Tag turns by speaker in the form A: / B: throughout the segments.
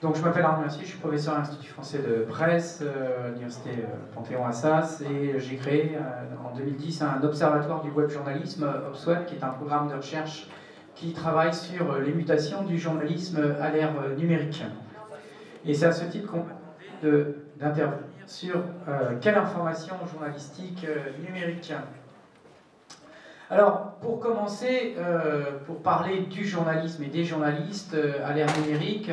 A: Donc je m'appelle Arnaud Mercier, je suis professeur à l'Institut français de presse à l'université Panthéon-Assas et j'ai créé en 2010 un observatoire du web journalisme, OPSWeb, qui est un programme de recherche qui travaille sur les mutations du journalisme à l'ère numérique. Et c'est à ce titre qu'on m'a d'intervenir sur quelle information journalistique numérique. Alors, pour commencer, pour parler du journalisme et des journalistes à l'ère numérique,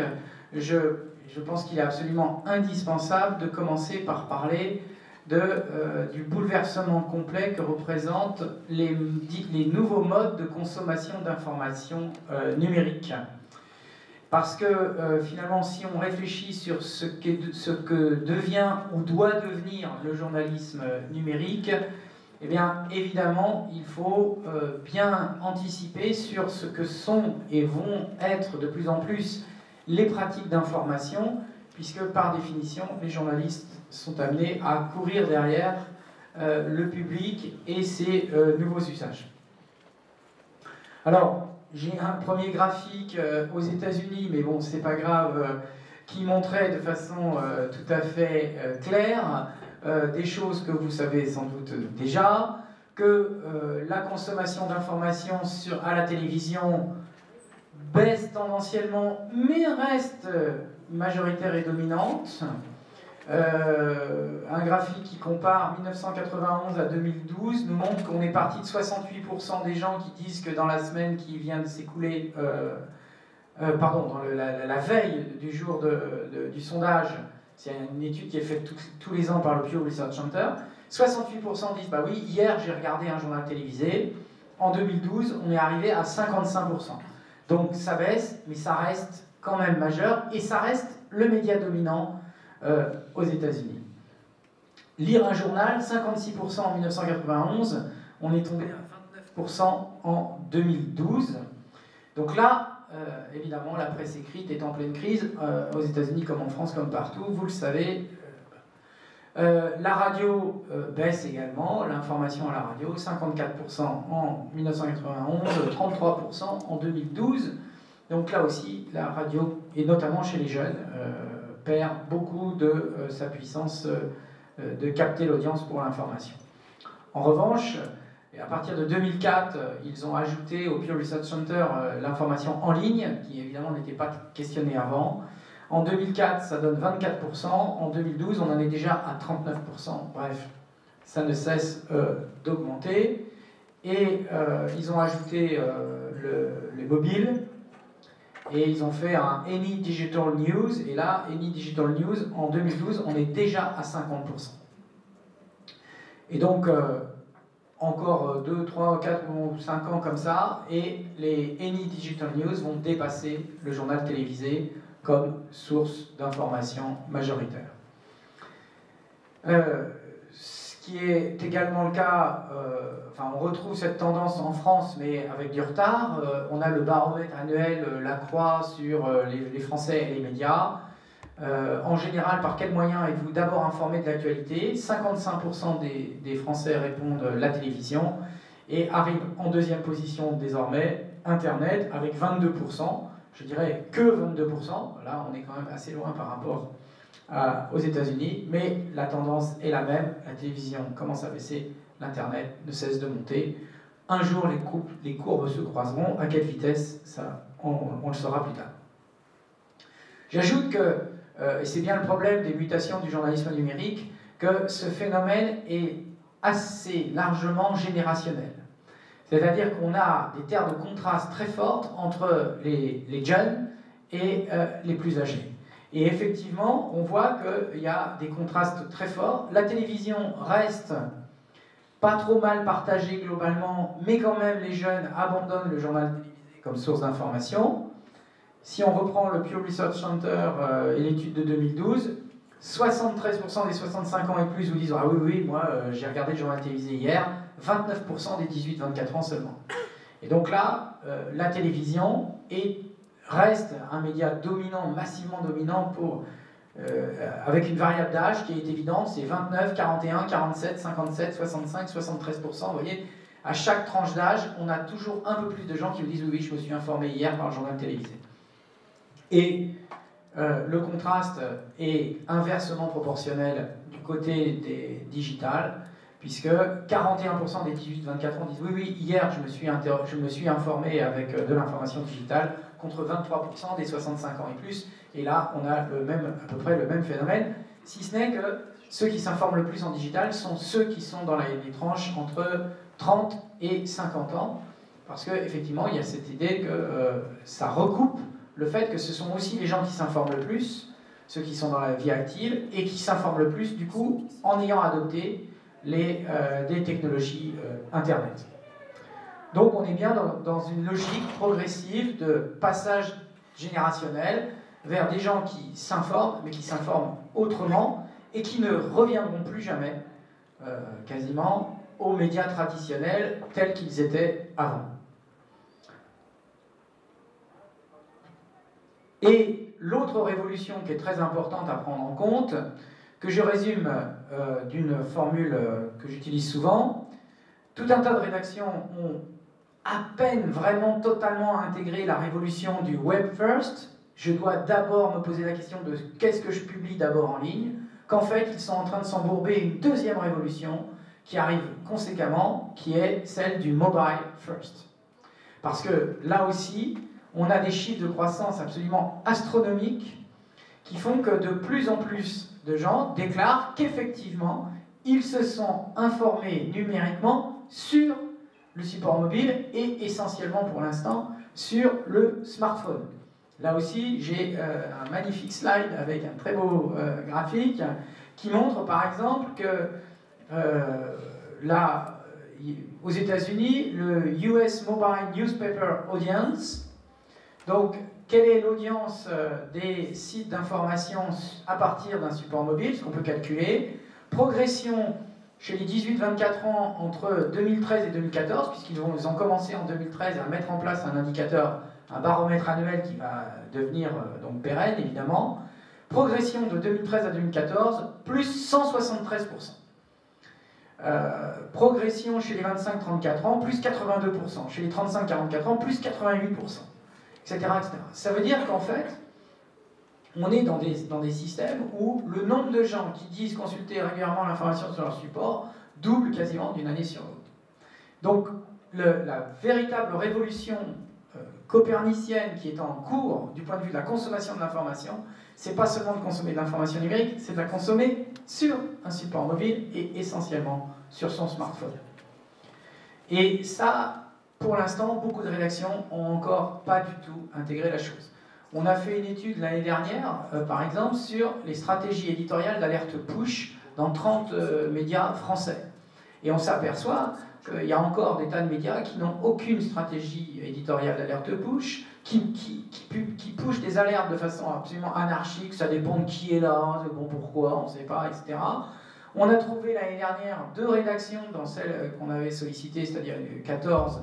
A: je pense qu'il est absolument indispensable de commencer par parler du bouleversement complet que représentent les nouveaux modes de consommation d'informations numériques. Parce que finalement, si on réfléchit sur ce que devient ou doit devenir le journalisme numérique, eh bien, évidemment, il faut bien anticiper sur ce que sont et vont être de plus en plus les pratiques d'information, puisque par définition, les journalistes sont amenés à courir derrière le public et ses nouveaux usages. Alors, j'ai un premier graphique aux États-Unis, mais bon, c'est pas grave, qui montrait de façon tout à fait claire des choses que vous savez sans doute déjà, que la consommation d'informations à la télévision baisse tendanciellement, mais reste majoritaire et dominante. Un graphique qui compare 1991 à 2012 nous montre qu'on est parti de 68% des gens qui disent que dans la semaine qui vient de s'écouler, dans la veille du jour du sondage, c'est une étude qui est faite tous les ans par le Pew Research Center, 68% disent bah oui, hier j'ai regardé un journal télévisé. En 2012, on est arrivé à 55%. Donc ça baisse, mais ça reste quand même majeur, et ça reste le média dominant aux États-Unis. Lire un journal, 56% en 1991, on est tombé à 29% en 2012. Donc là, évidemment, la presse écrite est en pleine crise, aux États-Unis comme en France, comme partout, vous le savez. La radio baisse également, l'information à la radio, 54% en 1991, 33% en 2012. Donc là aussi, la radio, et notamment chez les jeunes, perd beaucoup de sa puissance de capter l'audience pour l'information. En revanche, à partir de 2004, ils ont ajouté au Pew Research Center l'information en ligne, qui évidemment n'était pas questionnée avant. En 2004, ça donne 24%. En 2012, on en est déjà à 39%. Bref, ça ne cesse d'augmenter. Et ils ont ajouté les mobiles. Et ils ont fait un Any Digital News. Et là, Any Digital News, en 2012, on est déjà à 50%. Et donc, encore 2, 3, 4 ou 5 ans comme ça, et les Any Digital News vont dépasser le journal télévisé comme source d'information majoritaire. Ce qui est également le cas, on retrouve cette tendance en France, mais avec du retard. On a le baromètre annuel, la croix sur les Français et les médias. En général, par quels moyens êtes-vous d'abord informé de l'actualité? 55% des Français répondent la télévision, et arrive en deuxième position désormais Internet avec 22%. Je dirais que 22%, là on est quand même assez loin par rapport aux États-Unis, mais la tendance est la même, la télévision commence à baisser, l'Internet ne cesse de monter. Un jour les courbes se croiseront, à quelle vitesse, ça, on le saura plus tard. J'ajoute que, et c'est bien le problème des mutations du journalisme numérique, que ce phénomène est assez largement générationnel. C'est-à-dire qu'on a des terres de contraste très fortes entre les jeunes et les plus âgés. Et effectivement, on voit qu'il y a des contrastes très forts. La télévision reste pas trop mal partagée globalement, mais quand même les jeunes abandonnent le journal télévisé comme source d'information. Si on reprend le Pew Research Center et l'étude de 2012, 73% des 65 ans et plus vous disent « Ah oui, oui, moi j'ai regardé le journal télévisé hier », 29% des 18-24 ans seulement. Et donc là, la télévision reste un média dominant, massivement dominant, avec une variable d'âge qui est évidente, c'est 29, 41, 47, 57, 65, 73%. Vous voyez, à chaque tranche d'âge, on a toujours un peu plus de gens qui vous disent « Oui, oui, je me suis informé hier par le journal télévisé ». Et le contraste est inversement proportionnel du côté des digitales, puisque 41% des 18-24 ans disent oui, oui, hier je me suis informé avec de l'information digitale, contre 23% des 65 ans et plus. Et là, on a à peu près le même phénomène, si ce n'est que ceux qui s'informent le plus en digital sont ceux qui sont dans les tranches entre 30 et 50 ans, parce qu'effectivement, il y a cette idée que ça recoupe le fait que ce sont aussi les gens qui s'informent le plus, ceux qui sont dans la vie active, et qui s'informent le plus, du coup, en ayant adopté des technologies Internet. Donc on est bien dans une logique progressive de passage générationnel vers des gens qui s'informent, mais qui s'informent autrement, et qui ne reviendront plus jamais, quasiment, aux médias traditionnels tels qu'ils étaient avant. Et l'autre révolution qui est très importante à prendre en compte, que je résume d'une formule que j'utilise souvent, tout un tas de rédactions ont à peine vraiment totalement intégré la révolution du web first. Je dois d'abord me poser la question de qu'est-ce que je publie d'abord en ligne, qu'en fait ils sont en train de s'embourber une deuxième révolution qui arrive conséquemment, qui est celle du mobile first. Parce que là aussi, on a des chiffres de croissance absolument astronomiques qui font que de plus en plus de gens déclarent qu'effectivement, ils se sont informés numériquement sur le support mobile et essentiellement pour l'instant sur le smartphone. Là aussi, j'ai un magnifique slide avec un très beau graphique qui montre par exemple que là, aux États-Unis, le US Mobile Newspaper Audience, donc quelle est l'audience des sites d'information à partir d'un support mobile, ce qu'on peut calculer, progression chez les 18-24 ans entre 2013 et 2014, puisqu'ils ont commencé en 2013 à mettre en place un indicateur, un baromètre annuel qui va devenir donc pérenne, évidemment. Progression de 2013 à 2014, plus 173%. Progression chez les 25-34 ans, plus 82%. Chez les 35-44 ans, plus 88%. Etc., etc. Ça veut dire qu'en fait, on est dans des systèmes où le nombre de gens qui disent consulter régulièrement l'information sur leur support double quasiment d'une année sur l'autre. Donc la véritable révolution copernicienne qui est en cours du point de vue de la consommation de l'information, c'est pas seulement de consommer de l'information numérique, c'est de la consommer sur un support mobile et essentiellement sur son smartphone. Et ça, pour l'instant, beaucoup de rédactions n'ont encore pas du tout intégré la chose. On a fait une étude l'année dernière, par exemple, sur les stratégies éditoriales d'alerte push dans 30 médias français. Et on s'aperçoit qu'il y a encore des tas de médias qui n'ont aucune stratégie éditoriale d'alerte push, qui pushent des alertes de façon absolument anarchique, ça dépend de qui est là, bon, pourquoi, on ne sait pas, etc. On a trouvé l'année dernière 2 rédactions dans celles qu'on avait sollicitées, c'est-à-dire 14,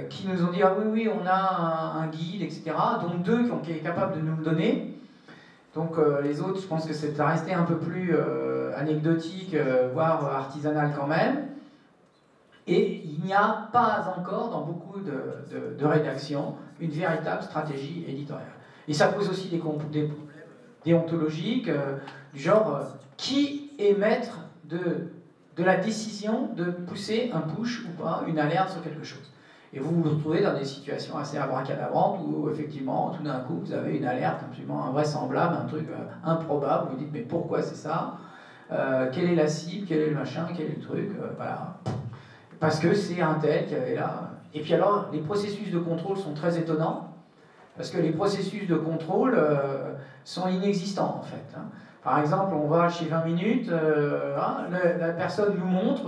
A: qui nous ont dit « Ah oui, oui, on a un guide, etc. » dont 2 qui est capable de nous le donner. Donc les autres, je pense que c'est resté un peu plus anecdotique, voire artisanal quand même. Et il n'y a pas encore, dans beaucoup de rédactions, une véritable stratégie éditoriale. Et ça pose aussi des problèmes déontologiques, du genre qui est maître de la décision de pousser un push ou pas, une alerte sur quelque chose. Et vous vous retrouvez dans des situations assez abracadabrantes où, effectivement, tout d'un coup, vous avez une alerte absolument invraisemblable, un truc improbable. Vous vous dites, mais pourquoi c'est ça? Quelle est la cible? Quel est le machin? Quel est le truc? Voilà. Parce que c'est un tel qui avait là. Et puis alors, les processus de contrôle sont très étonnants, parce que les processus de contrôle sont inexistants, en fait. Par exemple, on va chez 20 minutes, la personne nous montre,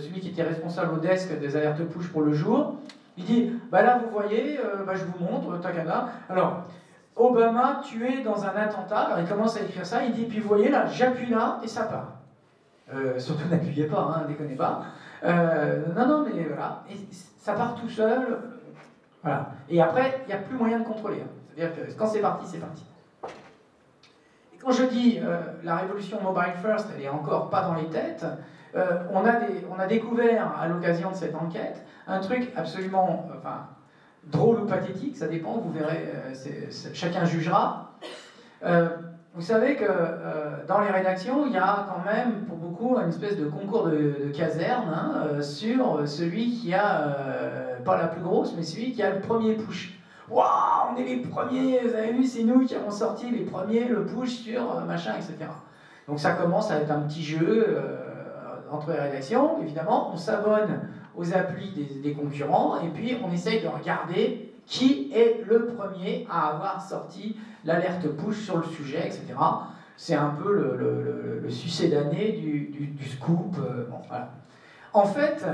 A: celui qui était responsable au desk des alertes push pour le jour, il dit, bah là vous voyez, je vous montre, Takana. Alors, Obama tué dans un attentat, alors il commence à écrire ça, il dit, puis vous voyez là, j'appuie là et ça part. Surtout n'appuyez pas, déconnez pas. Non, mais voilà, et ça part tout seul. Voilà. Et après, il n'y a plus moyen de contrôler. C'est-à-dire que quand c'est parti, c'est parti. Et quand je dis la révolution mobile first, elle n'est encore pas dans les têtes, on a découvert à l'occasion de cette enquête un truc absolument drôle ou pathétique, ça dépend, vous verrez, chacun jugera. Vous savez que dans les rédactions, il y a quand même, pour beaucoup, une espèce de concours de caserne hein, sur celui qui a, pas la plus grosse, mais celui qui a le premier push. Waouh, on est les premiers, vous avez vu, c'est nous qui avons sorti les premiers, le push sur machin, etc. Donc ça commence à être un petit jeu entre les rédactions, évidemment. On s'abonne aux applis des concurrents, et puis on essaye de regarder qui est le premier à avoir sorti l'alerte push sur le sujet, etc. C'est un peu le succès d'année du scoop. Bon, voilà. En fait,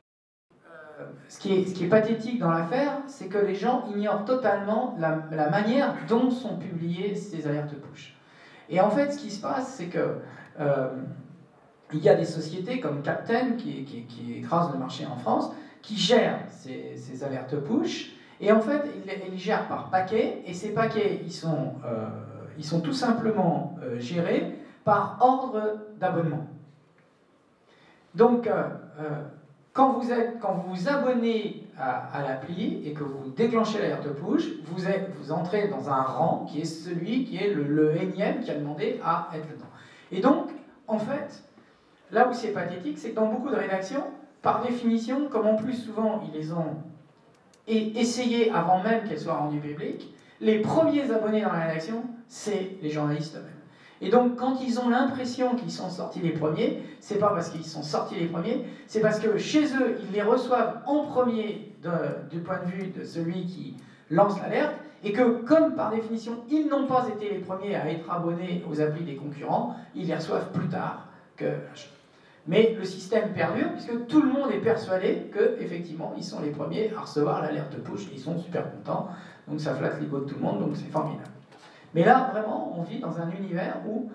A: ce qui est pathétique dans l'affaire, c'est que les gens ignorent totalement la manière dont sont publiées ces alertes push. Et en fait, ce qui se passe, c'est que il y a des sociétés comme Captain, qui écrasent le marché en France, qui gèrent ces alertes push. Et en fait, ils gèrent par paquets, et ces paquets, ils sont tout simplement gérés par ordre d'abonnement. Donc, quand vous vous abonnez à l'appli et que vous déclenchez l'alerte push, vous entrez dans un rang qui est celui qui est le énième qui a demandé à être dedans. Et donc, en fait, là où c'est pathétique, c'est que dans beaucoup de rédactions, par définition, comme en plus souvent ils les ont essayé avant même qu'elles soient rendues publiques, les premiers abonnés dans la rédaction, c'est les journalistes eux-mêmes. Et donc, quand ils ont l'impression qu'ils sont sortis les premiers, c'est pas parce qu'ils sont sortis les premiers, c'est parce que chez eux, ils les reçoivent en premier du point de vue de celui qui lance l'alerte, et que, comme par définition, ils n'ont pas été les premiers à être abonnés aux applis des concurrents, ils les reçoivent plus tard que... Mais le système perdure, puisque tout le monde est persuadé qu'effectivement, ils sont les premiers à recevoir l'alerte push, et ils sont super contents, donc ça flatte l'ego de tout le monde, donc c'est formidable. Mais là, vraiment, on vit dans un univers où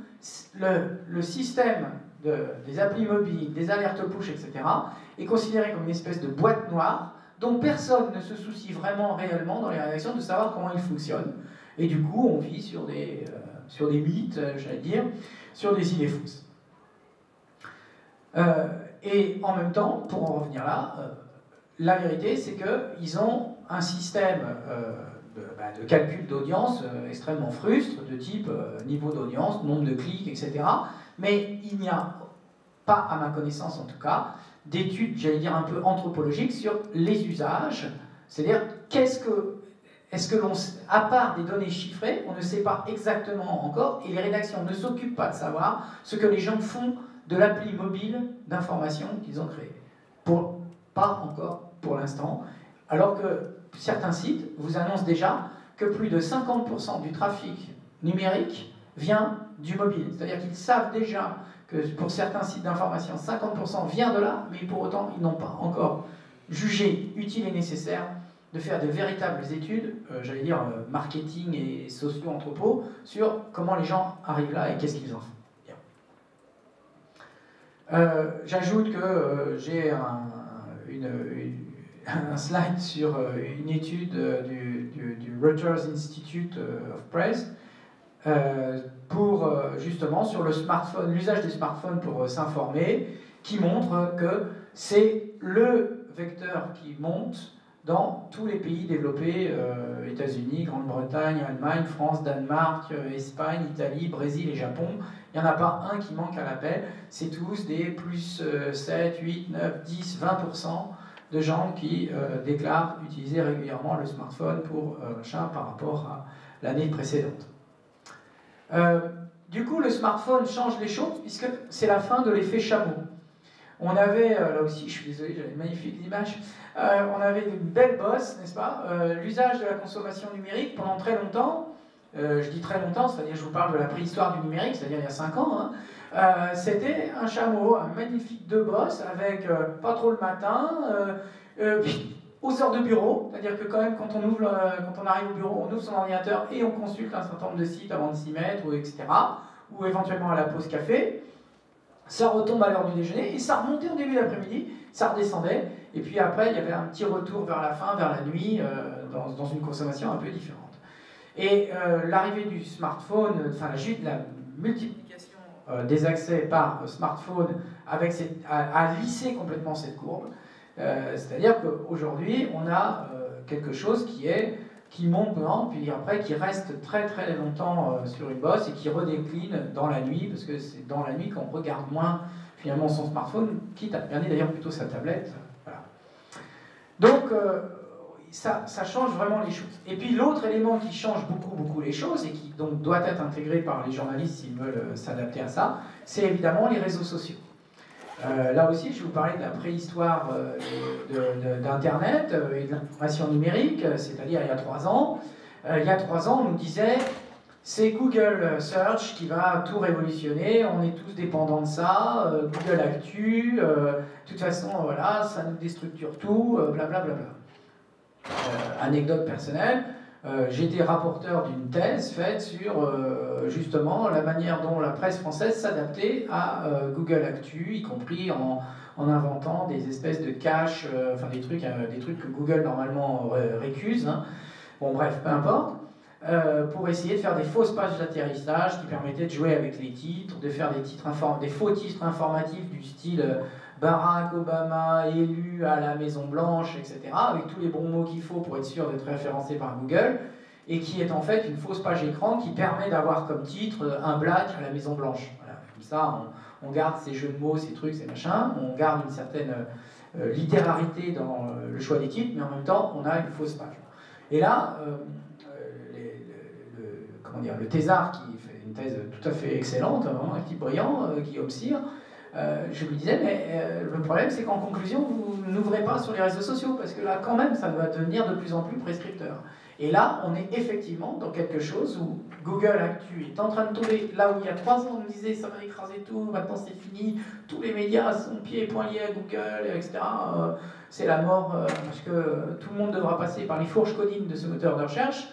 A: le système des applis mobiles, des alertes push, etc., est considéré comme une espèce de boîte noire dont personne ne se soucie vraiment réellement dans les rédactions de savoir comment il fonctionne. Et du coup, on vit sur des mythes, j'allais dire, sur des idées fausses. Et en même temps, pour en revenir là, la vérité, c'est qu'ils ont un système de calcul d'audience extrêmement frustre, de type niveau d'audience, nombre de clics, etc. Mais il n'y a pas, à ma connaissance en tout cas, d'études, j'allais dire un peu anthropologiques, sur les usages. C'est-à-dire, est-ce que l'on, à part des données chiffrées, on ne sait pas exactement encore, et les rédactions ne s'occupent pas de savoir ce que les gens font de l'appli mobile d'information qu'ils ont créée. Pas encore pour l'instant, alors que certains sites vous annoncent déjà que plus de 50% du trafic numérique vient du mobile. C'est-à-dire qu'ils savent déjà que pour certains sites d'information, 50% vient de là, mais pour autant, ils n'ont pas encore jugé utile et nécessaire de faire de véritables études, j'allais dire marketing et socio-anthropo, sur comment les gens arrivent là et qu'est-ce qu'ils en font. J'ajoute que j'ai un slide sur une étude du Reuters Institute of Press pour justement sur le smartphone, l'usage des smartphones pour s'informer, qui montre que c'est le vecteur qui monte dans tous les pays développés, États-Unis, Grande-Bretagne, Allemagne, France, Danemark, Espagne, Italie, Brésil et Japon. Il n'y en a pas un qui manque à l'appel. C'est tous des plus 7, 8, 9, 10, 20% de gens qui déclarent utiliser régulièrement le smartphone pour machin par rapport à l'année précédente. Du coup, le smartphone change les choses puisque c'est la fin de l'effet chameau. On avait, là aussi, je suis désolé, j'avais une magnifique image, on avait une belle bosse, n'est-ce pas, l'usage de la consommation numérique pendant très longtemps, je dis très longtemps, c'est-à-dire je vous parle de la préhistoire du numérique, c'est-à-dire il y a 5 ans, hein, c'était un chameau, un magnifique deux bosses, avec pas trop le matin, aux heures de bureau, c'est-à-dire que quand même quand on arrive au bureau, on ouvre son ordinateur et on consulte un certain nombre de sites avant de s'y mettre, etc., ou éventuellement à la pause café. Ça retombe à l'heure du déjeuner, et ça remontait au début d'après-midi, ça redescendait, et puis après il y avait un petit retour vers la fin, vers la nuit, dans une consommation un peu différente. Et l'arrivée du smartphone, enfin la multiplication des accès par smartphone a lissé complètement cette courbe, c'est-à-dire qu'aujourd'hui on a quelque chose qui qui monte, puis après qui reste très très longtemps sur une bosse et qui redécline dans la nuit, parce que c'est dans la nuit qu'on regarde moins finalement son smartphone, quitte à regarder d'ailleurs plutôt sa tablette. Voilà. Donc ça change vraiment les choses. Et puis l'autre élément qui change beaucoup les choses et qui donc doit être intégré par les journalistes s'ils veulent s'adapter à ça, c'est évidemment les réseaux sociaux. Là aussi, je vais vous parler de la préhistoire d'Internet et de l'information numérique, c'est-à-dire il y a 3 ans. Il y a 3 ans, on nous disait c'est Google Search qui va tout révolutionner, on est tous dépendants de ça, Google Actu, de toute façon, voilà, ça nous déstructure tout, blablabla. Anecdote personnelle, j'étais rapporteur d'une thèse faite sur justement la manière dont la presse française s'adaptait à Google Actu, y compris en inventant des espèces de caches, enfin des trucs que Google normalement récuse. Hein. Bon bref, peu importe. Pour essayer de faire des fausses pages d'atterrissage qui permettaient de jouer avec les titres, de faire des faux titres informatifs du style Barack Obama élu à la Maison Blanche, etc., avec tous les bons mots qu'il faut pour être sûr d'être référencé par Google, et qui est en fait une fausse page écran qui permet d'avoir comme titre un black à la Maison Blanche. Voilà. Comme ça, on garde ces jeux de mots, ces trucs, ces machins, on garde une certaine littérarité dans le choix des titres, mais en même temps, on a une fausse page. Et là, le thésard qui fait une thèse tout à fait excellente, vraiment un type brillant, Guillaume Cyr, je lui disais, mais le problème c'est qu'en conclusion, vous n'ouvrez pas sur les réseaux sociaux, parce que là, quand même, ça va devenir de plus en plus prescripteur. Et là, on est effectivement dans quelque chose où Google Actu est en train de tomber, là où il y a 3 ans, on nous disait, ça va écraser tout, maintenant c'est fini, tous les médias sont pieds et poings liés à Google, etc. C'est la mort, parce que tout le monde devra passer par les fourches codines de ce moteur de recherche.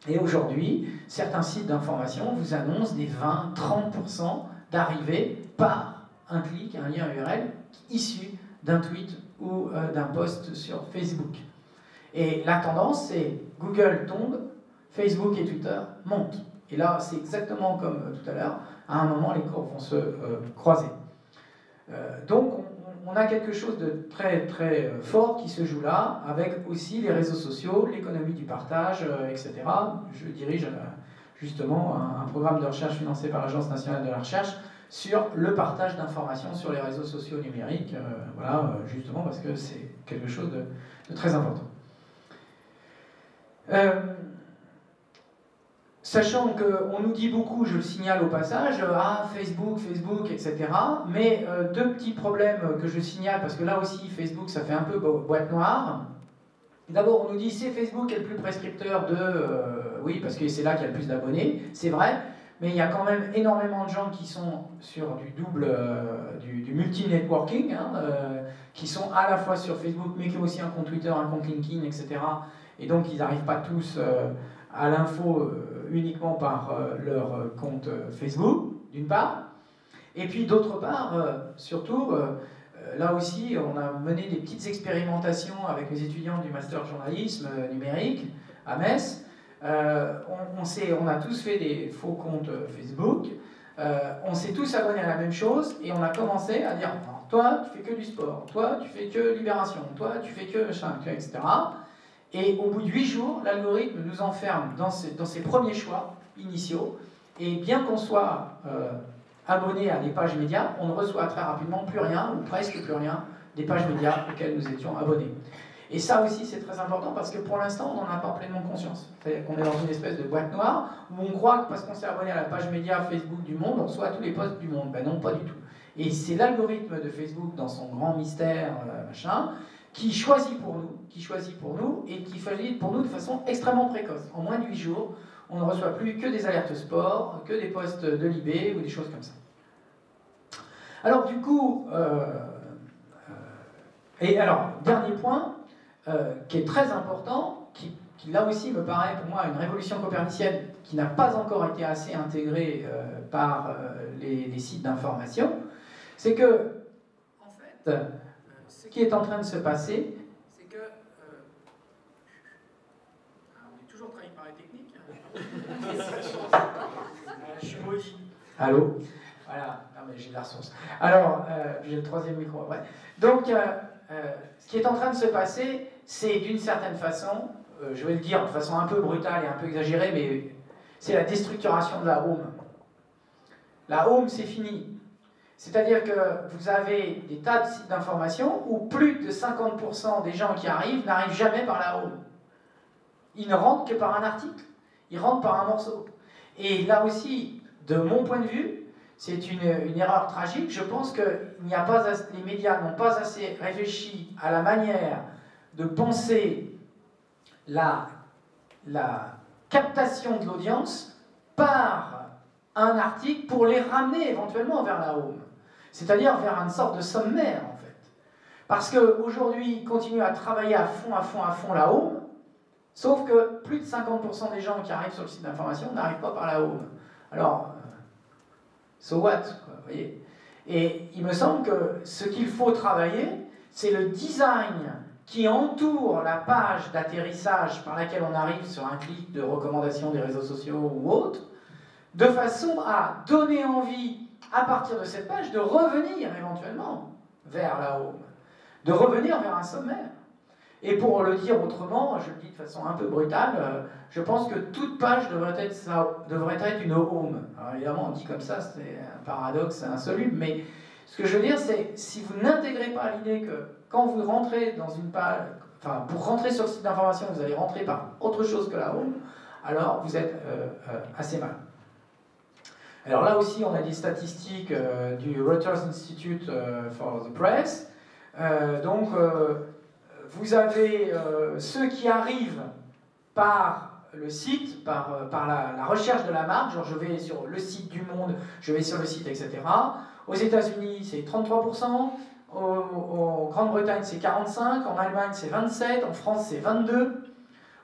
A: Et aujourd'hui, certains sites d'information vous annoncent des 20-30% d'arrivée par un clic, un lien URL issu d'un tweet ou d'un post sur Facebook. Et la tendance, c'est Google tombe, Facebook et Twitter montent. Et là, c'est exactement comme tout à l'heure, à un moment, les courbes vont se croiser. Donc, on a quelque chose de très très fort qui se joue là, avec aussi les réseaux sociaux, l'économie du partage, etc. Je dirige justement un programme de recherche financé par l'Agence nationale de la recherche sur le partage d'informations sur les réseaux sociaux numériques, voilà, justement parce que c'est quelque chose de très important. Sachant qu'on nous dit beaucoup, je le signale au passage, Facebook, etc. Mais 2 petits problèmes que je signale, parce que là aussi, Facebook, ça fait un peu boîte noire. D'abord, on nous dit c'est Facebook qui est le plus prescripteur de... oui, parce que c'est là qu'il y a le plus d'abonnés, c'est vrai, mais il y a quand même énormément de gens qui sont sur du double, du multi-networking, hein, qui sont à la fois sur Facebook, mais qui ont aussi un compte Twitter, un compte LinkedIn, etc. Et donc, ils n'arrivent pas tous à l'info uniquement par leur compte Facebook, d'une part. Et puis, d'autre part, surtout... là aussi, on a mené des petites expérimentations avec les étudiants du master de journalisme numérique à Metz. On a tous fait des faux comptes Facebook. On s'est tous abonnés à la même chose et on a commencé à dire toi, tu fais que du sport, toi, tu fais que Libération, toi, tu fais que machin, etc. Et au bout de 8 jours, l'algorithme nous enferme dans ses premiers choix initiaux. Et bien qu'on soit abonnés à des pages médias, on ne reçoit très rapidement plus rien, ou presque plus rien, des pages médias auxquelles nous étions abonnés. Et ça aussi, c'est très important parce que pour l'instant, on n'en a pas pleinement conscience. C'est-à-dire qu'on est dans une espèce de boîte noire où on croit que parce qu'on s'est abonné à la page média Facebook du Monde, on reçoit tous les posts du Monde. Ben non, pas du tout. Et c'est l'algorithme de Facebook, dans son grand mystère, machin, qui choisit pour nous, et qui choisit pour nous de façon extrêmement précoce. En moins de 8 jours, on ne reçoit plus que des alertes sport, que des posts de Libé ou des choses comme ça. Alors du coup, et alors, dernier point, qui est très important, qui là aussi me paraît pour moi une révolution copernicienne qui n'a pas encore été assez intégrée par les sites d'information, c'est que, en fait, ce qui est en train de se passer, c'est que... on est toujours trahi par les techniques. Je suis maudit. Allô? Voilà, non mais j'ai de la ressource. Alors, j'ai le 3e micro, ouais. Donc, ce qui est en train de se passer, c'est d'une certaine façon, je vais le dire de façon un peu brutale et un peu exagérée, mais c'est la déstructuration de la home. La home, c'est fini. C'est-à-dire que vous avez des tas de sites d'information où plus de 50% des gens qui arrivent n'arrivent jamais par la home. Ils ne rentrent que par un article, ils rentrent par un morceau. Et là aussi, de mon point de vue, c'est une erreur tragique. Je pense que les médias n'ont pas assez réfléchi à la manière de penser la captation de l'audience par un article pour les ramener éventuellement vers la home. C'est-à-dire vers une sorte de sommaire, en fait. Parce qu'aujourd'hui, ils continuent à travailler à fond la home, sauf que plus de 50% des gens qui arrivent sur le site d'information n'arrivent pas par la home. Alors, so what, quoi, vous voyez. Et il me semble que ce qu'il faut travailler, c'est le design qui entoure la page d'atterrissage par laquelle on arrive sur un clic de recommandation des réseaux sociaux ou autre, de façon à donner envie, à partir de cette page, de revenir éventuellement vers la home, de revenir vers un sommaire. Et pour le dire autrement, je le dis de façon un peu brutale, je pense que toute page devrait être une home. Alors évidemment, on dit comme ça, c'est un paradoxe insoluble, mais ce que je veux dire, c'est si vous n'intégrez pas l'idée que quand vous rentrez dans une page, enfin, pour rentrer sur le site d'information, vous allez rentrer par autre chose que la home, alors vous êtes assez mal. Alors là aussi, on a des statistiques du Reuters Institute for the Press. Vous avez ceux qui arrivent par le site, par la recherche de la marque, genre je vais sur le site du Monde, je vais sur le site, etc. Aux États-Unis, c'est 33%, en Grande-Bretagne, c'est 45%, en Allemagne, c'est 27%, en France, c'est 22%,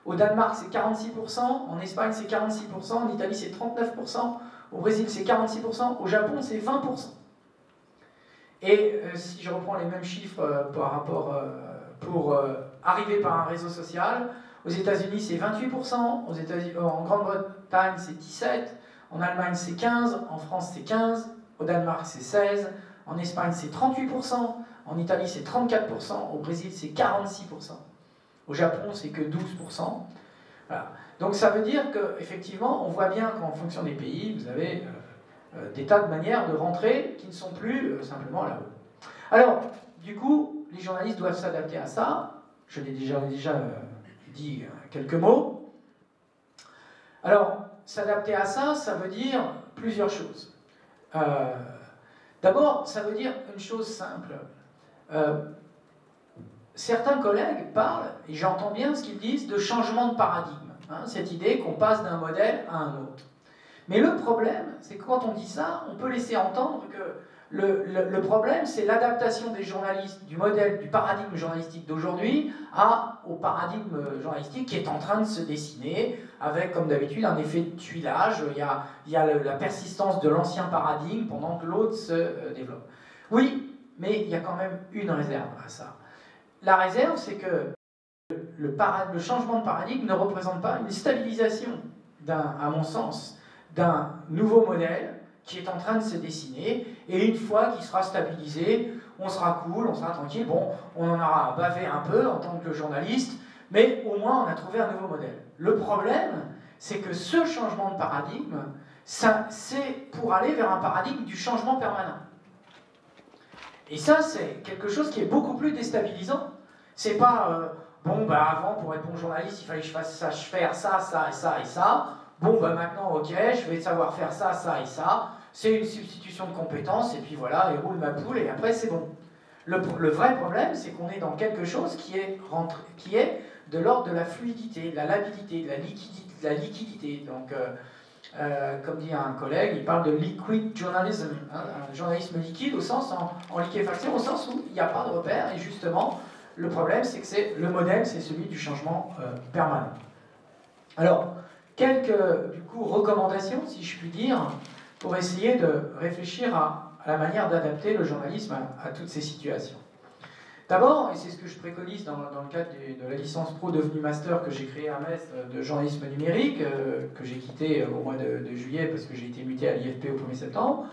A: au Danemark, c'est 46%, en Espagne, c'est 46%, en Italie, c'est 39%, au Brésil, c'est 46%, au Japon, c'est 20%. Et si je reprends les mêmes chiffres par rapport pour arriver par un réseau social, aux États-Unis, c'est 28%, en Grande-Bretagne, c'est 17%, en Allemagne, c'est 15%, en France, c'est 15%, au Danemark, c'est 16%, en Espagne, c'est 38%, en Italie, c'est 34%, au Brésil, c'est 46%. Au Japon, c'est que 12%. Voilà. Donc ça veut dire qu'effectivement, on voit bien qu'en fonction des pays, vous avez des tas de manières de rentrer qui ne sont plus simplement là-haut. Alors, du coup, les journalistes doivent s'adapter à ça. Je l'ai déjà dit quelques mots. Alors, s'adapter à ça, ça veut dire plusieurs choses. D'abord, ça veut dire une chose simple. Certains collègues parlent, et j'entends bien ce qu'ils disent, de changement de paradigme. Hein, cette idée qu'on passe d'un modèle à un autre. Mais le problème, c'est que quand on dit ça, on peut laisser entendre que le problème, c'est l'adaptation des journalistes du modèle, du paradigme journalistique d'aujourd'hui au paradigme journalistique qui est en train de se dessiner avec, comme d'habitude, un effet de tuilage. Il y a la persistance de l'ancien paradigme pendant que l'autre se développe. Oui, mais il y a quand même une réserve à ça. La réserve, c'est que le changement de paradigme ne représente pas une stabilisation, à mon sens, d'un nouveau modèle qui est en train de se dessiner, et une fois qu'il sera stabilisé, on sera cool, on sera tranquille, bon, on en aura bavé un peu en tant que journaliste, mais au moins on a trouvé un nouveau modèle. Le problème, c'est que ce changement de paradigme, c'est pour aller vers un paradigme du changement permanent. Et ça, c'est quelque chose qui est beaucoup plus déstabilisant. C'est pas, avant, pour être bon journaliste, il fallait que je fasse ça, faire ça, ça et ça et ça. Bon, maintenant, ok, je vais savoir faire ça, ça et ça. C'est une substitution de compétences, et puis voilà, et roule ma poule, et après, c'est bon. Le vrai problème, c'est qu'on est dans quelque chose qui est de l'ordre de la fluidité, de la labilité, de la liquidité. Donc, comme dit un collègue, il parle de liquid journalism, hein, un journalisme liquide en liquéfaction, au sens où il n'y a pas de repère, et justement, le problème, c'est que le modèle, c'est celui du changement permanent. Alors, quelques recommandations, si je puis dire, pour essayer de réfléchir à la manière d'adapter le journalisme à toutes ces situations. D'abord, et c'est ce que je préconise dans le cadre de la licence pro devenue master que j'ai créée à Metz de journalisme numérique, que j'ai quitté au mois de juillet parce que j'ai été muté à l'IFP au 1er septembre,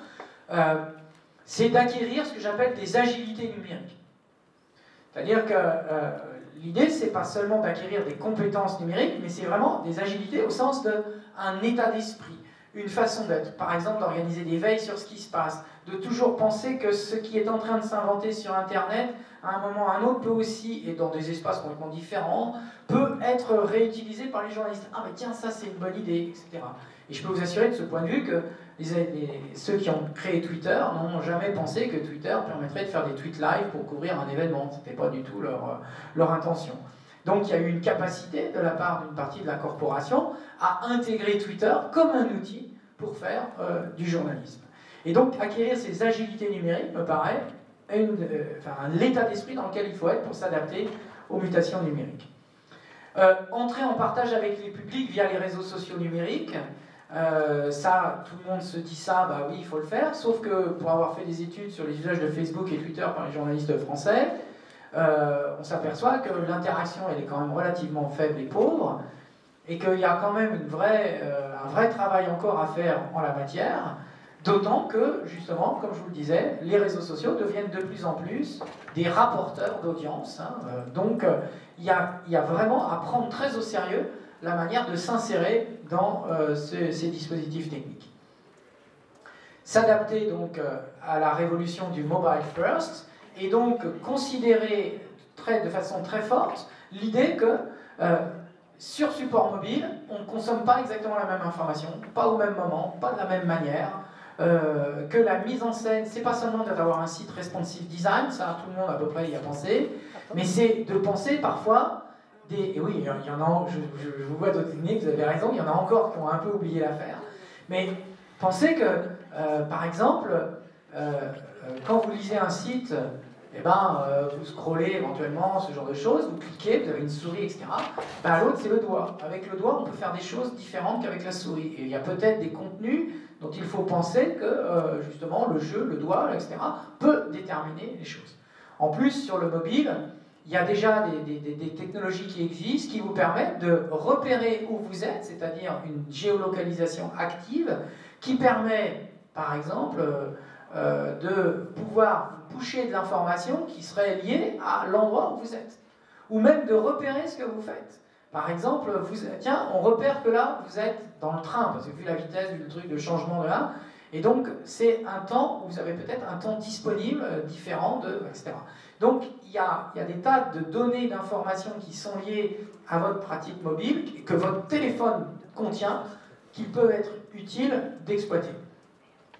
A: c'est d'acquérir ce que j'appelle des agilités numériques. C'est-à-dire que l'idée, c'est pas seulement d'acquérir des compétences numériques, mais c'est vraiment des agilités au sens d'un état d'esprit, une façon d'être. Par exemple, d'organiser des veilles sur ce qui se passe, de toujours penser que ce qui est en train de s'inventer sur Internet, à un moment ou à un autre, peut aussi, et dans des espaces complètement différents, peut être réutilisé par les journalistes. Ah mais tiens, ça c'est une bonne idée, etc. Et je peux vous assurer de ce point de vue que ceux qui ont créé Twitter n'ont jamais pensé que Twitter permettrait de faire des tweets live pour couvrir un événement. Ce n'était pas du tout leur intention. Donc il y a eu une capacité de la part d'une partie de la corporation à intégrer Twitter comme un outil pour faire du journalisme. Et donc acquérir ces agilités numériques me paraît l'état d'esprit dans lequel il faut être pour s'adapter aux mutations numériques. Entrer en partage avec les publics via les réseaux sociaux numériques, ça, tout le monde se dit ça, bah oui, il faut le faire, sauf que pour avoir fait des études sur les usages de Facebook et Twitter par les journalistes français, on s'aperçoit que l'interaction, elle est quand même relativement faible et pauvre, et qu'il y a quand même un vrai travail encore à faire en la matière, d'autant que, justement, comme je vous le disais, les réseaux sociaux deviennent de plus en plus des rapporteurs d'audience, hein, donc il y a vraiment à prendre très au sérieux la manière de s'insérer dans ces dispositifs techniques. S'adapter donc à la révolution du mobile first et donc considérer de façon très forte l'idée que sur support mobile, on ne consomme pas exactement la même information, pas au même moment, pas de la même manière, que la mise en scène, c'est pas seulement d'avoir un site responsive design, ça tout le monde à peu près y a pensé, mais c'est de penser parfois et oui, il y en a, je vous vois doutiner, vous avez raison, il y en a encore qui ont un peu oublié l'affaire. Mais pensez que, par exemple, quand vous lisez un site, vous scrollez éventuellement, ce genre de choses, vous cliquez, vous avez une souris, etc. L'autre, c'est le doigt. Avec le doigt, on peut faire des choses différentes qu'avec la souris. Et il y a peut-être des contenus dont il faut penser que, justement, le jeu, le doigt, etc., peut déterminer les choses. En plus, sur le mobile, il y a déjà des technologies qui existent qui vous permettent de repérer où vous êtes, c'est-à-dire une géolocalisation active qui permet, par exemple, de pouvoir pusher de l'information qui serait liée à l'endroit où vous êtes. Ou même de repérer ce que vous faites. Par exemple, tiens, on repère que là, vous êtes dans le train, parce que vu la vitesse, vu le truc de changement de là, et donc c'est un temps où vous avez peut-être un temps disponible différent, etc. Donc il y a des tas de données, d'informations qui sont liées à votre pratique mobile, que votre téléphone contient, qui peuvent être utiles d'exploiter.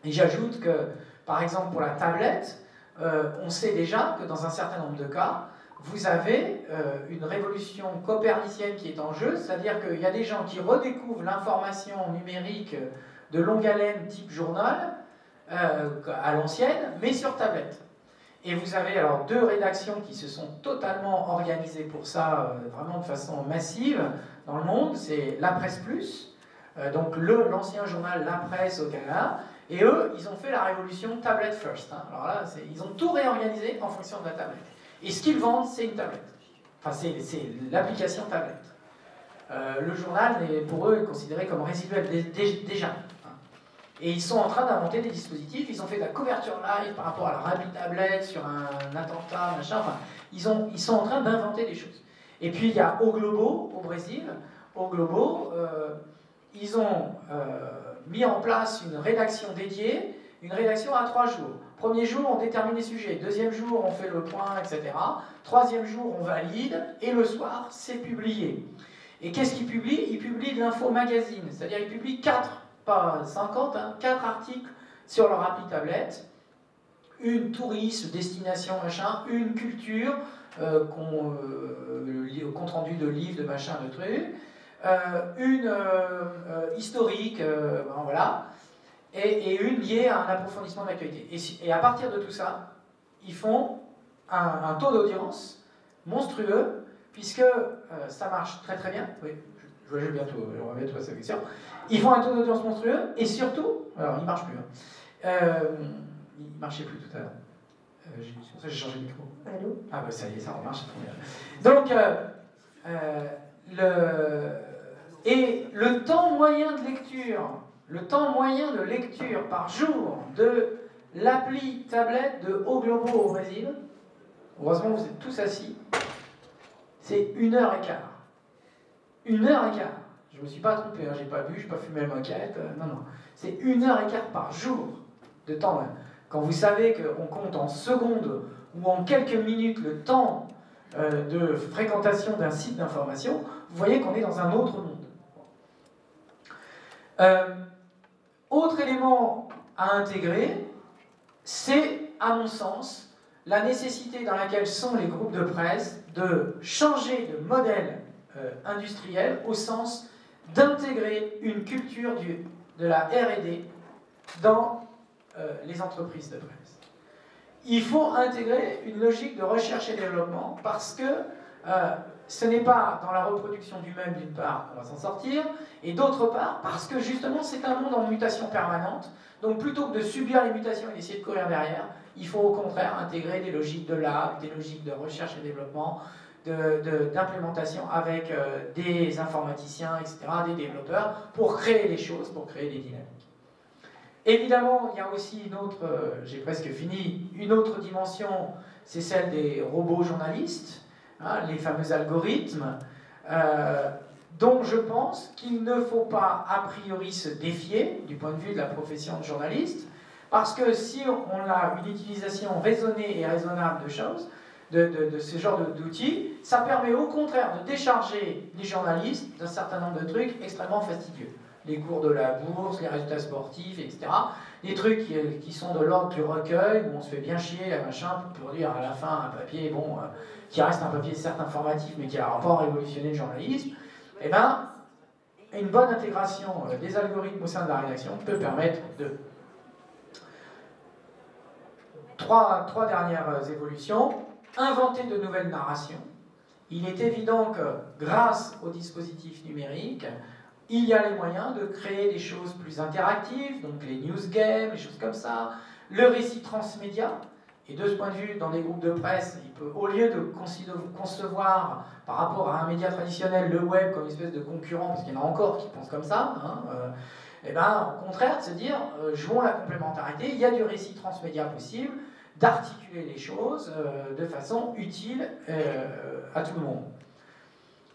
A: Et j'ajoute que, par exemple, pour la tablette, on sait déjà que dans un certain nombre de cas, vous avez une révolution copernicienne qui est en jeu, c'est-à-dire qu'il y a des gens qui redécouvrent l'information numérique de longue haleine type journal, à l'ancienne, mais sur tablette. Et vous avez alors deux rédactions qui se sont totalement organisées pour ça, vraiment de façon massive dans le monde, c'est La Presse Plus, donc l'ancien journal La Presse au Canada, et eux, ils ont fait la révolution Tablet First. Hein. Alors là, ils ont tout réorganisé en fonction de la tablette. Et ce qu'ils vendent, c'est une tablette. Enfin, c'est l'application tablette. Le journal, pour eux, est considéré comme résiduel déjà. Et ils sont en train d'inventer des dispositifs. Ils ont fait de la couverture live par rapport à la Rapid Tablet sur un attentat, machin. Enfin, ils sont en train d'inventer des choses. Et puis, il y a O Globo, au Brésil. O Globo, ils ont mis en place une rédaction dédiée, une rédaction à 3 jours. Premier jour, on détermine les sujets. Deuxième jour, on fait le point, etc. Troisième jour, on valide. Et le soir, c'est publié. Et qu'est-ce qu'ils publient? Ils publient de l'info magazine. C'est-à-dire qu'ils publient pas 50, 4 articles sur leur appli tablette. Une tourisme, destination, machin. Une culture, compte rendu de livres, de machin, de trucs. Une historique, voilà. Et une liée à un approfondissement de l'actualité. Et à partir de tout ça, ils font un taux d'audience monstrueux, puisque ça marche très très bien. Oui, je vais bientôt, je reviens à cette question. Ils font un taux d'audience monstrueux, et surtout, alors il ne marche plus. Il ne marchait plus tout à l'heure. C'est pour ça que j'ai changé de micro.
B: Allô?
A: Ah bah ça y est, ça remarche, c'est trop bien. Donc, et le temps moyen de lecture par jour de l'appli tablette de O Globo au Brésil, heureusement vous êtes tous assis, c'est 1h15. 1h15. Je ne me suis pas trompé, hein, j'ai pas bu, je n'ai pas fumé la moquette, non, non. C'est 1h15 par jour de temps. Quand vous savez qu'on compte en secondes ou en quelques minutes le temps de fréquentation d'un site d'information, vous voyez qu'on est dans un autre monde. Autre élément à intégrer, c'est, à mon sens, la nécessité dans laquelle sont les groupes de presse de changer de modèle industriel au sens d'intégrer une culture de la R&D dans les entreprises de presse. Il faut intégrer une logique de recherche et développement parce que ce n'est pas dans la reproduction du même, d'une part, qu'on va s'en sortir, et d'autre part, parce que justement, c'est un monde en mutation permanente. Donc, plutôt que de subir les mutations et d'essayer de courir derrière, il faut au contraire intégrer des logiques de lab, des logiques de recherche et développement, d'implémentation avec des informaticiens, etc., des développeurs, pour créer les choses, pour créer des dynamiques. Évidemment, il y a aussi une autre, j'ai presque fini, une autre dimension, c'est celle des robots journalistes, hein, les fameux algorithmes, dont je pense qu'il ne faut pas a priori se défier du point de vue de la profession de journaliste, parce que si on a une utilisation raisonnée et raisonnable de choses, de ce genre d'outils, ça permet au contraire de décharger les journalistes d'un certain nombre de trucs extrêmement fastidieux. Les cours de la bourse, les résultats sportifs, etc. Des trucs qui sont de l'ordre du recueil, où on se fait bien chier, machin, pour produire à la fin un papier, bon, qui reste un papier certes informatif, mais qui n'a pas révolutionné le journalisme. Eh bien, une bonne intégration des algorithmes au sein de la rédaction peut permettre de... Trois dernières évolutions. Inventer de nouvelles narrations. Il est évident que grâce aux dispositifs numériques, il y a les moyens de créer des choses plus interactives, donc les news games, les choses comme ça, le récit transmédia. Et de ce point de vue, dans des groupes de presse, il peut, au lieu de concevoir par rapport à un média traditionnel le web comme une espèce de concurrent, parce qu'il y en a encore qui pensent comme ça, hein, et ben, au contraire, de se dire, jouons la complémentarité, il y a du récit transmédia possible, d'articuler les choses de façon utile à tout le monde.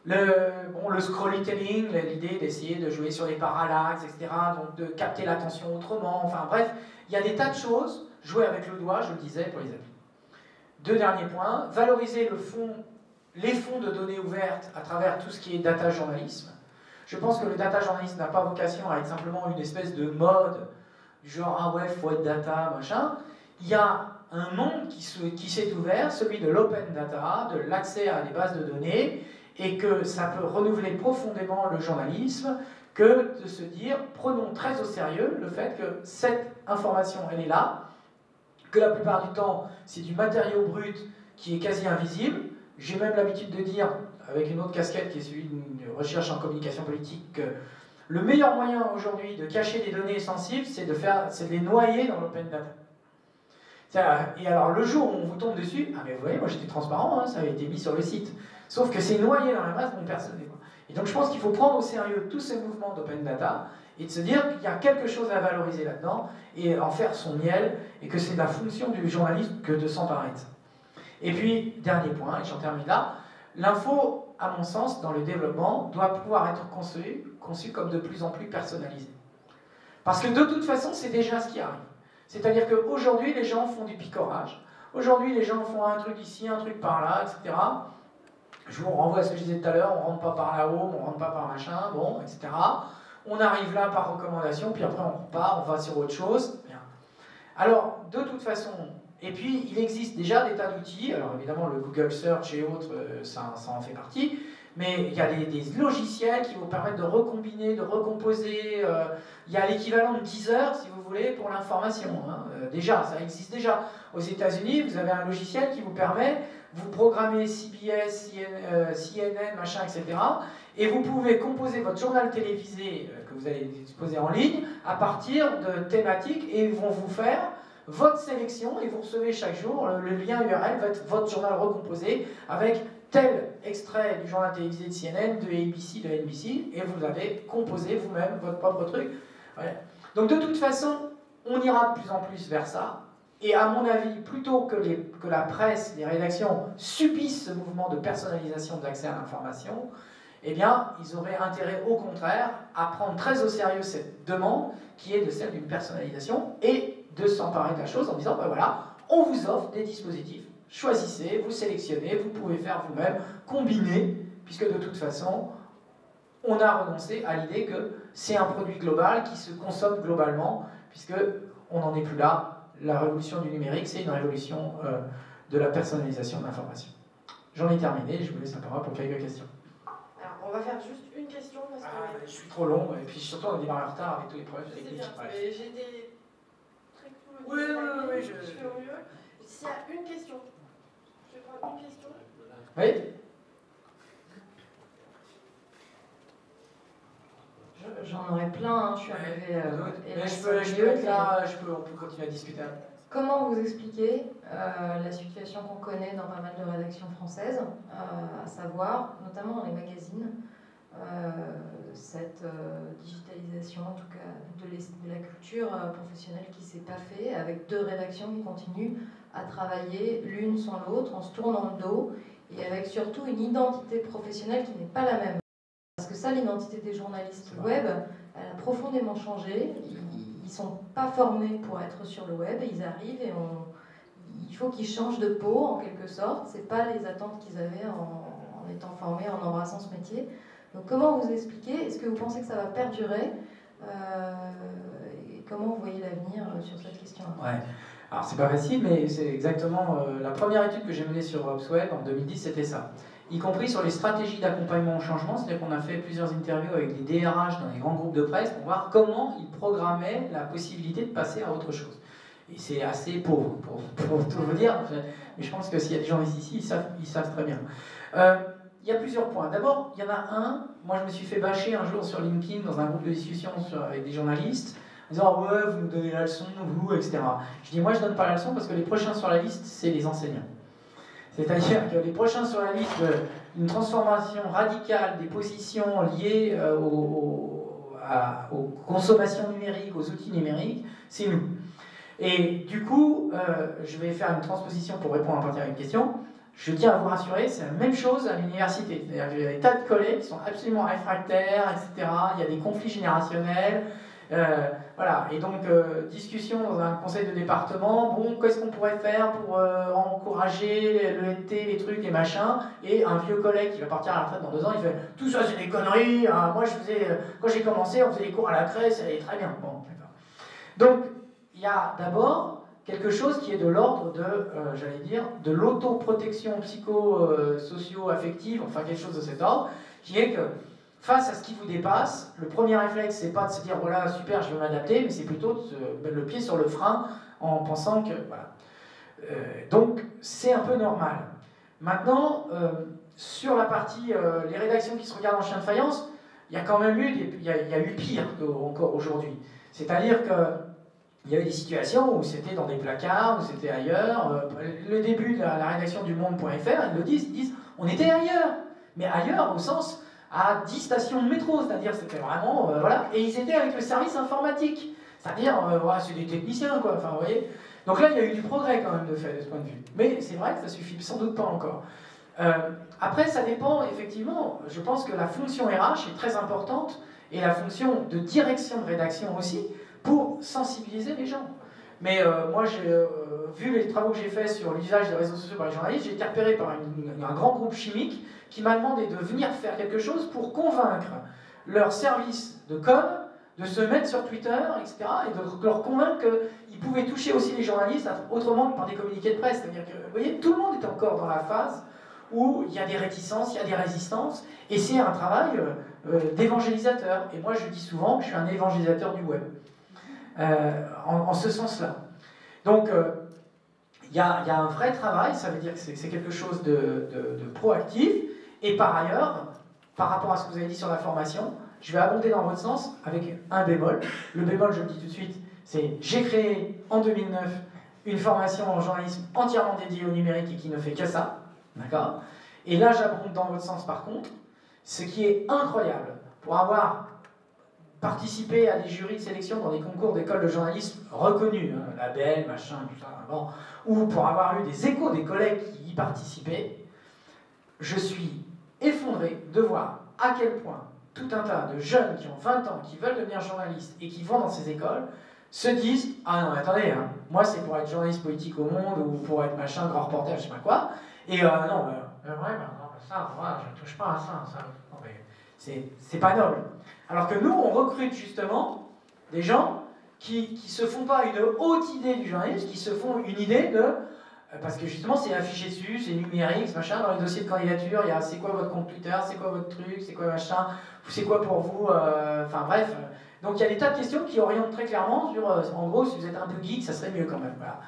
A: Le scrollytelling, l'idée d'essayer de jouer sur les parallaxes, etc., donc de capter l'attention autrement, enfin bref, il y a des tas de choses, jouer avec le doigt, je le disais, pour les applis. Deux derniers points, valoriser les fonds de données ouvertes à travers tout ce qui est data journalisme. Je pense que le data journalisme n'a pas vocation à être simplement une espèce de mode, du genre, ah ouais, faut être data, machin. Il y a un monde qui s'est ouvert, celui de l'open data, de l'accès à des bases de données, et que ça peut renouveler profondément le journalisme, que de se dire, prenons très au sérieux le fait que cette information, elle est là, que la plupart du temps, c'est du matériau brut qui est quasi invisible. J'ai même l'habitude de dire, avec une autre casquette qui est celui d'une recherche en communication politique, que le meilleur moyen aujourd'hui de cacher des données sensibles, c'est de les noyer dans l'open data. Et alors, le jour où on vous tombe dessus, ah mais vous voyez, moi j'étais transparent, hein, ça avait été mis sur le site. Sauf que c'est noyé dans la masse, dont personne n'est quoi. Et donc je pense qu'il faut prendre au sérieux tous ces mouvements d'open data et de se dire qu'il y a quelque chose à valoriser là-dedans et en faire son miel, et que c'est la fonction du journalisme que de s'emparer de ça. Et puis, dernier point, et j'en termine là, l'info, à mon sens, dans le développement, doit pouvoir être conçue comme de plus en plus personnalisée. Parce que de toute façon, c'est déjà ce qui arrive. C'est-à-dire qu'aujourd'hui, les gens font du picorage. Aujourd'hui, les gens font un truc ici, un truc par là, etc. Je vous renvoie à ce que je disais tout à l'heure, on ne rentre pas par là-haut, on ne rentre pas par machin, bon, etc. On arrive là par recommandation, puis après on repart, on va sur autre chose. Bien. Alors, de toute façon, et puis il existe déjà des tas d'outils, alors évidemment le Google Search et autres, ça en fait partie, mais il y a des logiciels qui vous permettent de recombiner, de recomposer. Il y a l'équivalent de Deezer, si vous voulez, pour l'information. Hein. Déjà, ça existe déjà. Aux États-Unis, vous avez un logiciel qui vous permet, vous programmez CBS, CNN, machin, etc. Et vous pouvez composer votre journal télévisé que vous allez disposer en ligne à partir de thématiques, et ils vont vous faire votre sélection, et vous recevez chaque jour le lien URL, votre journal recomposé avec tel extrait du journal télévisé de CNN, de ABC, de NBC, et vous avez composé vous-même votre propre truc. Ouais. Donc de toute façon, on ira de plus en plus vers ça. Et à mon avis, plutôt que la presse, les rédactions subissent ce mouvement de personnalisation de l'accès à l'information, eh bien, ils auraient intérêt, au contraire, à prendre très au sérieux cette demande, qui est de celle d'une personnalisation, et de s'emparer de la chose en disant, ben voilà, on vous offre des dispositifs, choisissez, vous sélectionnez, vous pouvez faire vous-même, combiner, puisque de toute façon, on a renoncé à l'idée que c'est un produit global qui se consomme globalement, puisque on n'en est plus là. La révolution du numérique, c'est une révolution de la personnalisation de l'information. J'en ai terminé, je vous laisse la parole pour quelques questions.
B: Alors, on va faire juste une question parce que...
A: je suis trop long, et puis surtout on démarre en retard avec tous les problèmes.
B: C'est bien, mais j'ai des très cool.
A: Oui,
B: je fais au mieux. S'il y a une question, je vais prendre une question.
A: Oui.
C: J'en aurais plein, je suis arrivée
A: on peut continuer à discuter.
C: Comment vous expliquez la situation qu'on connaît dans pas mal de rédactions françaises, à savoir, notamment dans les magazines, cette digitalisation, en tout cas, de la culture professionnelle qui ne s'est pas fait, avec deux rédactions qui continuent à travailler l'une sans l'autre, en se tournant le dos, et avec surtout une identité professionnelle qui n'est pas la même. Parce que ça, l'identité des journalistes web, elle a profondément changé. Ils ne sont pas formés pour être sur le web, ils arrivent et il faut qu'ils changent de peau, en quelque sorte. Ce n'est pas les attentes qu'ils avaient en étant formés, en embrassant ce métier. Donc comment vous expliquez? Est-ce que vous pensez que ça va perdurer? Et comment vous voyez l'avenir sur cette question-là?
A: Ouais. Alors c'est pas facile, mais c'est exactement la première étude que j'ai menée sur OpsWeb en 2010, c'était ça. Y compris sur les stratégies d'accompagnement au changement, c'est-à-dire qu'on a fait plusieurs interviews avec des DRH dans les grands groupes de presse pour voir comment ils programmaient la possibilité de passer à autre chose. Et c'est assez pauvre, pour tout vous dire, mais je pense que s'il y a des gens ici, ils savent très bien. Il y a plusieurs points. D'abord, il y en a un, moi je me suis fait bâcher un jour sur LinkedIn dans un groupe de discussion avec des journalistes, en disant « ouais, vous nous donnez la leçon, vous, etc. » Je dis « moi je ne donne pas la leçon parce que les prochains sur la liste, c'est les enseignants. » C'est-à-dire que les prochains sur la liste d'une transformation radicale des positions liées aux consommations numériques, aux outils numériques, c'est nous. Et du coup, je vais faire une transposition pour répondre en partie à une question. Je tiens à vous rassurer, c'est la même chose à l'université. C'est-à-dire qu'il y a des tas de collègues qui sont absolument réfractaires, etc. Il y a des conflits générationnels. Voilà, et donc discussion dans un conseil de département, bon, qu'est-ce qu'on pourrait faire pour encourager le NT, les trucs, les machins, et un vieux collègue qui va partir à la retraite dans 2 ans, il fait « tout ça c'est des conneries, hein. Moi je faisais, quand j'ai commencé, on faisait des cours à la craie, ça allait très bien. » Bon, d'accord. Donc, il y a d'abord quelque chose qui est de l'ordre de, j'allais dire, de l'autoprotection psycho-socio-affective, enfin quelque chose de cet ordre, qui est que face à ce qui vous dépasse, le premier réflexe, c'est pas de se dire « voilà, super, je vais m'adapter », mais c'est plutôt de se mettre le pied sur le frein en pensant que... Voilà. Donc, c'est un peu normal. Maintenant, sur la partie, les rédactions qui se regardent en chien de faïence, il y a quand même eu, il y a eu pire encore aujourd'hui. C'est-à-dire qu'il y avait des situations où c'était dans des placards, où c'était ailleurs. Le début de la rédaction du Monde.fr, ils le disent, ils disent « on était ailleurs ». Mais ailleurs au sens... à 10 stations de métro, c'est-à-dire c'était vraiment, voilà, et ils étaient avec le service informatique, c'est-à-dire, voilà, c'est des techniciens, quoi, enfin, vous voyez. Donc là, il y a eu du progrès quand même de fait, de ce point de vue. Mais c'est vrai que ça suffit sans doute pas encore. Après, ça dépend, effectivement, je pense que la fonction RH est très importante, et la fonction de direction de rédaction aussi, pour sensibiliser les gens. Mais moi, vu les travaux que j'ai faits sur l'usage des réseaux sociaux par les journalistes, j'ai été repéré par un grand groupe chimique qui m'a demandé de venir faire quelque chose pour convaincre leur service de com de se mettre sur Twitter, etc., et de leur convaincre qu'ils pouvaient toucher aussi les journalistes autrement que par des communiqués de presse. C'est-à-dire que, vous voyez, tout le monde est encore dans la phase où il y a des réticences, il y a des résistances, et c'est un travail d'évangélisateur. Et moi, je dis souvent que je suis un évangélisateur du web, en ce sens-là. Donc, il y a un vrai travail, ça veut dire que c'est quelque chose de proactif. Et par ailleurs, par rapport à ce que vous avez dit sur la formation, je vais abonder dans votre sens avec un bémol. Le bémol, je le dis tout de suite, c'est j'ai créé en 2009 une formation en journalisme entièrement dédiée au numérique et qui ne fait que ça. D'accord ? Et là, j'abonde dans votre sens par contre, ce qui est incroyable, pour avoir participer à des jurys de sélection dans des concours d'écoles de journalisme reconnus, hein, label, machin, tout ça, bon, ou pour avoir eu des échos des collègues qui y participaient, je suis effondré de voir à quel point tout un tas de jeunes qui ont 20 ans, qui veulent devenir journalistes et qui vont dans ces écoles, se disent « Ah non, mais attendez, hein, moi c'est pour être journaliste politique au Monde ou pour être machin, grand reporter, je sais pas quoi, et non, ça, moi, je ne touche pas à ça. Non, mais c'est pas noble. » Alors que nous, on recrute justement des gens qui se font pas une haute idée du journalisme, qui se font une idée de... Parce que justement, c'est affiché dessus, c'est numérique, machin, dans les dossiers de candidature, il y a c'est quoi votre compte Twitter, c'est quoi votre truc, c'est quoi machin, c'est quoi pour vous, enfin bref. Donc il y a des tas de questions qui orientent très clairement sur, en gros, si vous êtes un peu geek, ça serait mieux quand même. Voilà.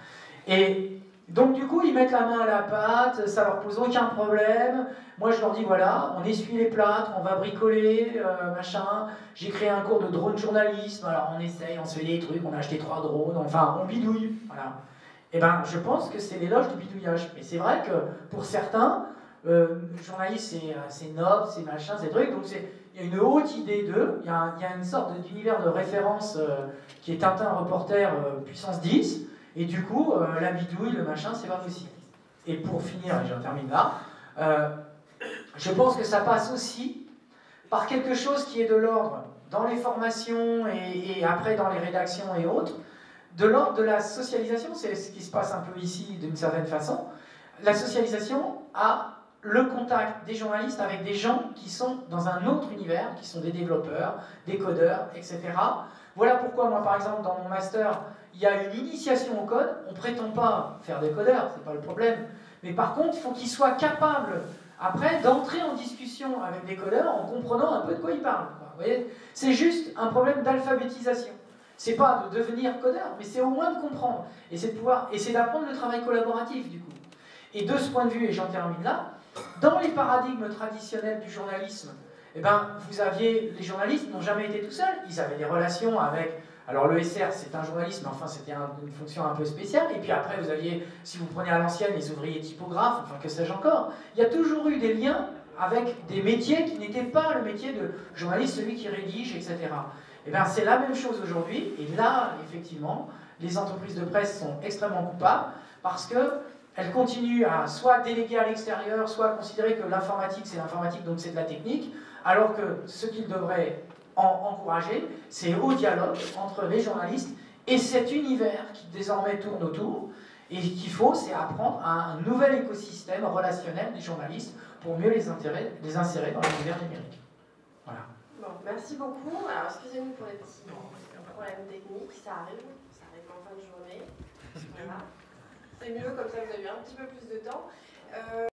A: Et donc du coup, ils mettent la main à la pâte, ça leur pose aucun problème. Moi, je leur dis, voilà, on essuie les plâtres, on va bricoler, machin. J'ai créé un cours de drone journalisme, alors on essaye, on se fait des trucs, on a acheté 3 drones, enfin, on bidouille, voilà. Eh ben, je pense que c'est l'éloge du bidouillage. Mais c'est vrai que pour certains, journaliste, c'est noble, c'est machin, c'est truc. Donc il y a une haute idée d'eux, il y a une sorte d'univers de référence qui est Tintin reporter puissance 10. Et du coup, la bidouille, le machin, c'est pas possible. Et pour finir, et j'en termine là, je pense que ça passe aussi par quelque chose qui est de l'ordre dans les formations et après dans les rédactions et autres, de l'ordre de la socialisation, c'est ce qui se passe un peu ici d'une certaine façon, la socialisation à le contact des journalistes avec des gens qui sont dans un autre univers, qui sont des développeurs, des codeurs, etc. Voilà pourquoi moi par exemple dans mon master, il y a une initiation au code, on ne prétend pas faire des codeurs, c'est pas le problème, mais par contre il faut qu'ils soient capables après d'entrer en discussion avec des codeurs en comprenant un peu de quoi ils parlent. Vous voyez, c'est juste un problème d'alphabétisation. C'est pas de devenir codeur, mais c'est au moins de comprendre. Et c'est de pouvoir, et c'est d'apprendre le travail collaboratif, du coup. Et de ce point de vue, et j'en termine là, dans les paradigmes traditionnels du journalisme, eh ben, vous aviez, les journalistes n'ont jamais été tout seuls. Ils avaient des relations avec, alors le SR, c'est un journalisme, mais enfin, c'était une fonction un peu spéciale. Et puis après, vous aviez, si vous prenez à l'ancienne, les ouvriers typographes, enfin, que sais-je encore. Il y a toujours eu des liens avec des métiers qui n'étaient pas le métier de journaliste, celui qui rédige, etc. Eh bien, c'est la même chose aujourd'hui, et là, effectivement, les entreprises de presse sont extrêmement coupables, parce qu'elles continuent à soit déléguer à l'extérieur, soit considérer que l'informatique, c'est l'informatique, donc c'est de la technique, alors que ce qu'ils devraient encourager, c'est au dialogue entre les journalistes et cet univers qui désormais tourne autour, et qu'il faut, c'est apprendre à un nouvel écosystème relationnel des journalistes pour mieux les insérer dans l'univers numérique. Voilà.
B: Bon, merci beaucoup. Alors, excusez-nous pour les petits problèmes techniques, ça arrive en fin de journée. Voilà. C'est mieux, comme ça vous avez eu un petit peu plus de temps.